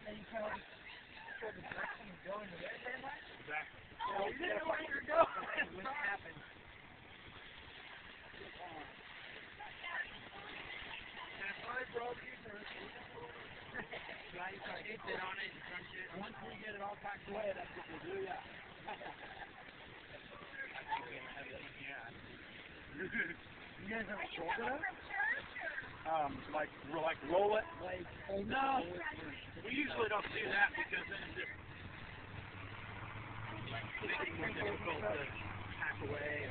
And you kind of sort of direction and going to there very much. Exactly. So you didn't know where you were going. What happened? Right, so hit it on it and crunch it. Once we get it all packed away, that's what we'll do, yeah. You guys have a shoulder? Like roll it? Like, no, we usually don't do that because then it just makes it more difficult to pack away.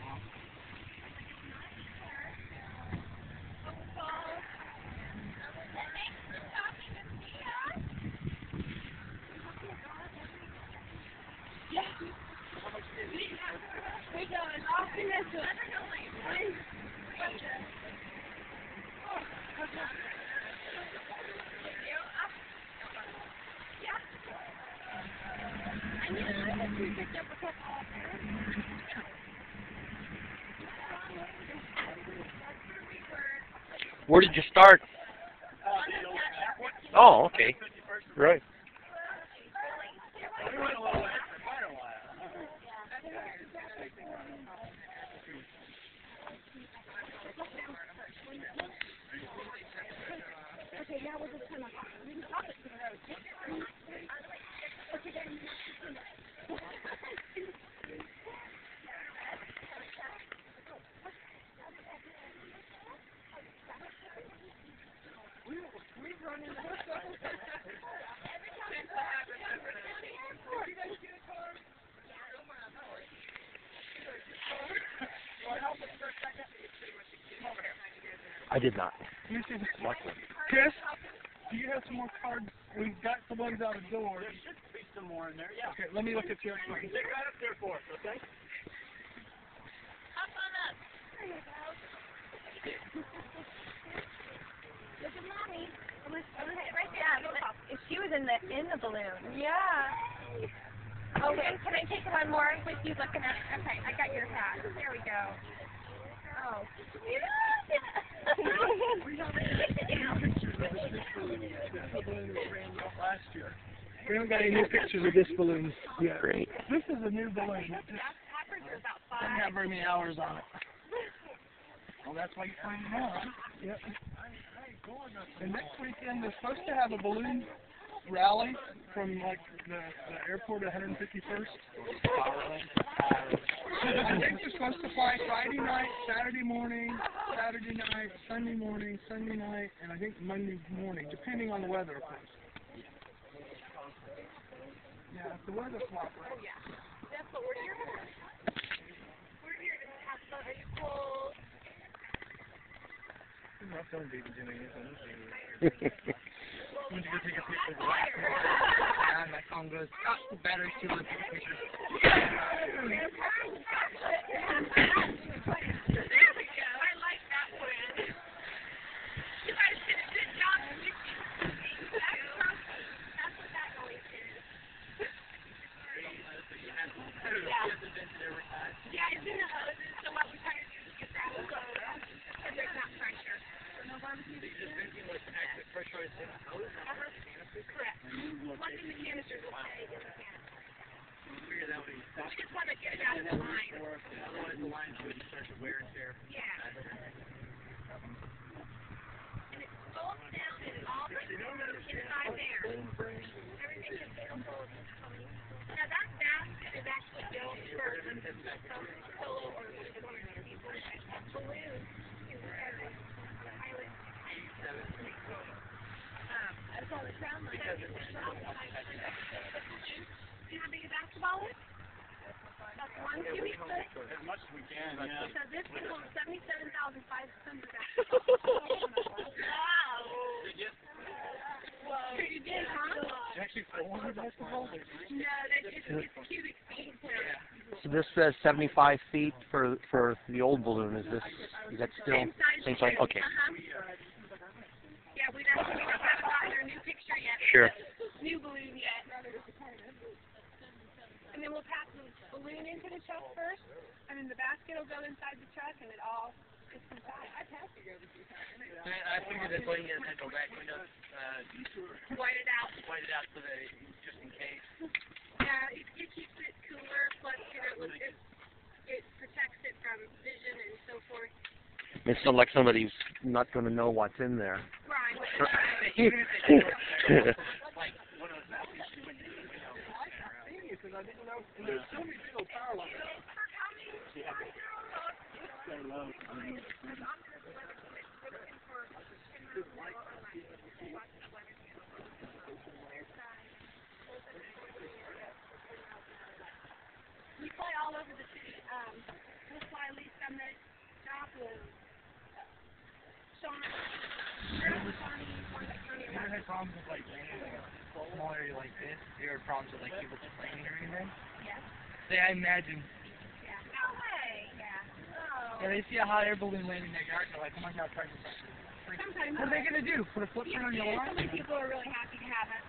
Where did you start? Oh, okay. Right. Okay, now we're just gonna we can talk it to the road. We run in the house. I did not. Chris, do you have some more cards? We've got the ones out the door. There should be some more in there, yeah. Okay, let me look at your screen. They're right up there for us, okay? Hop on up. There you go. Look at Mommy. Right there. If she was in the balloon. Yeah. Okay, can I take one more with you looking at it? Okay, I got your hat. There we go. Oh. Last year. We haven't got any new pictures of this balloon yet. Great. This is a new balloon. It just doesn't have very many hours on it. Well, that's why you find it out. Yep. And next weekend they're supposed to have a balloon rally from like the airport at 151st. I think they're supposed to fly Friday night, Saturday morning, Saturday night, Sunday morning, Sunday night, and I think Monday morning, depending on the weather, of course. Yeah, if the weather cooperates. Yeah, that's what we're here for. We're here to have fun and cold. My phone didn't do anything. Went to go take a picture of the last one. And my phone goes, oh, the battery's too low to take a picture. There we go. I like that one. You guys did a good job. That's what that noise is. Yeah, it's in the hoses, so what we try to do is get that hose so there's not pressure. So no barbecue. So you're just venting like exit pressurized in the hose? Correct. Once in the canister, will stay in the canister. We just want to get it out of the line. Otherwise the line would start to wear and tear. Yeah. And it folds down and it all goes inside there. Everything is beautiful. Now that basket is actually built for solo or that balloon is every pilot. That's all the ground line. See how big a basketball is? That's 1 cubic foot. As much as we can, yeah. So this can hold 77,500 Wow. Did you? Whoa. You did, huh? Actually, 400 basketballs? No, that's just it's cubic feet. So this says 75 feet for the old balloon. Is that still same size? Okay. Yeah, we haven't gotten their new picture yet. Sure. New balloon yet. And then we'll pass the balloon into the truck first, and then the basket will go inside the truck, and it all I figured that's why you guys had to go back windows. White it out. White it out so that just in case. Yeah, it keeps it cooler, plus it protects it from vision and so forth. It's not like somebody's not going to know what's in there. Right. Because I didn't know, and there's so many little power lines. We fly all over the city. We'll fly at least on the top of Shawnee, You ever had problems with like landing in a small area like this? You ever had problems with like people complaining or anything? Yes. Say, I imagine. Yeah. No way. Yeah. Oh. Yeah, they see a hot air balloon landing in their yard, they're like, oh my god, try this. Sometimes. What are they gonna do? Put a footprint on your lawn? Some people are really happy to have it.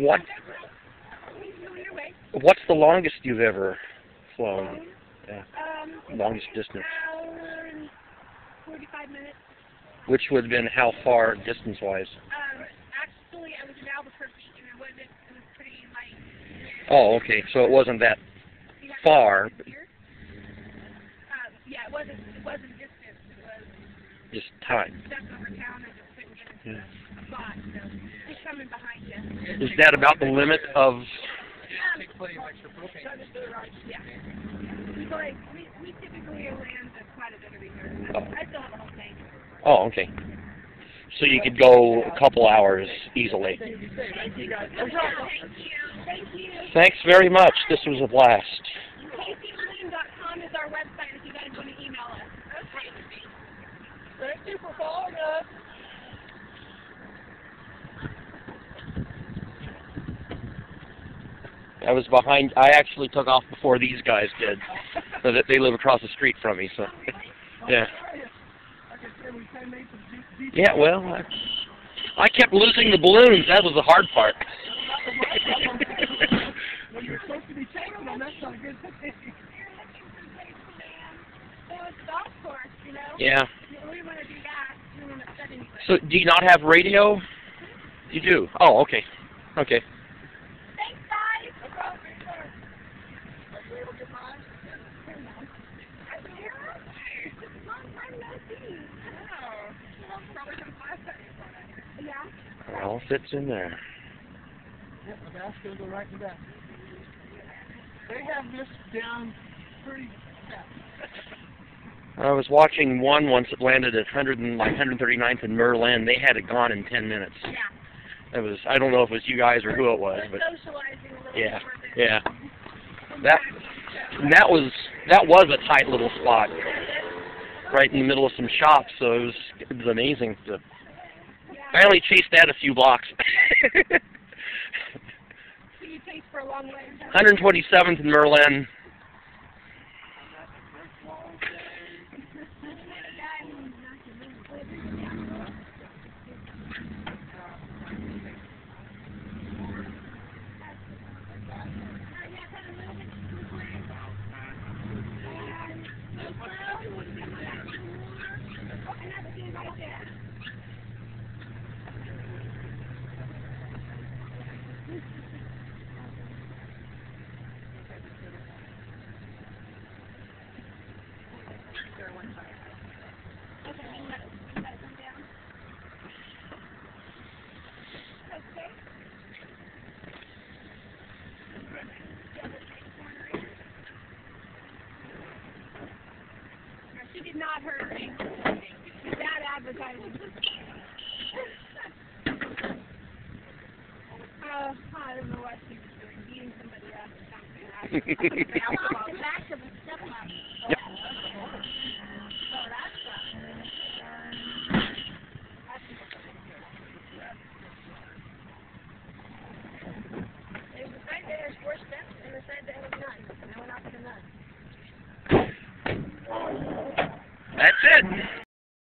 What? Your way. What's the longest you've ever flown? Yeah. Longest distance. 45 minutes. Which would have been how far distance-wise? Actually, I was in Albuquerque, and it was pretty light. Oh, okay. So it wasn't that far. Yeah, it wasn't distance. It was Just time. stuck over town and just couldn't get into a spot. So he's coming behind you. Is that about the limit of? Take plenty of extra propane. Yeah. We typically land quite a bit of reserve. I still have the whole thing. Oh, okay. So you could go a couple hours easily. Thank you. Thank you. Thanks very much. This was a blast. KCBalloon.com is our website if you guys want to email us. Okay. Thank you for following us. I was behind. I actually took off before these guys did. So that they live across the street from me. So, yeah. Yeah. Well, I kept losing the balloons. That was the hard part. When you're supposed to be taking them, that's not a good thing. Well, it's a golf course, you know. Yeah. We want to do that. We want to upset anybody. So, do you not have radio? You do. Oh, okay. Okay. Thanks, guys. It all fits in there. Yep, the basket will go right in the back. They have this down pretty fast. I was watching one once that landed at 139th and Merlin. They had it gone in 10 minutes. Yeah. It was. I don't know if it was you guys or who it was, but Socializing a little yeah, more than yeah. That was a tight little spot, right in the middle of some shops. So it was amazing. I only chased that a few blocks. So you chase for a long way. 127th and Merlin. She did not hurt me. Bad advertising. I don't know what she was doing. Beating somebody up or something. Back of the step up. Yep. So that's it was right there, there's 4 steps, and the side that was none. And I went off to the none. That's it.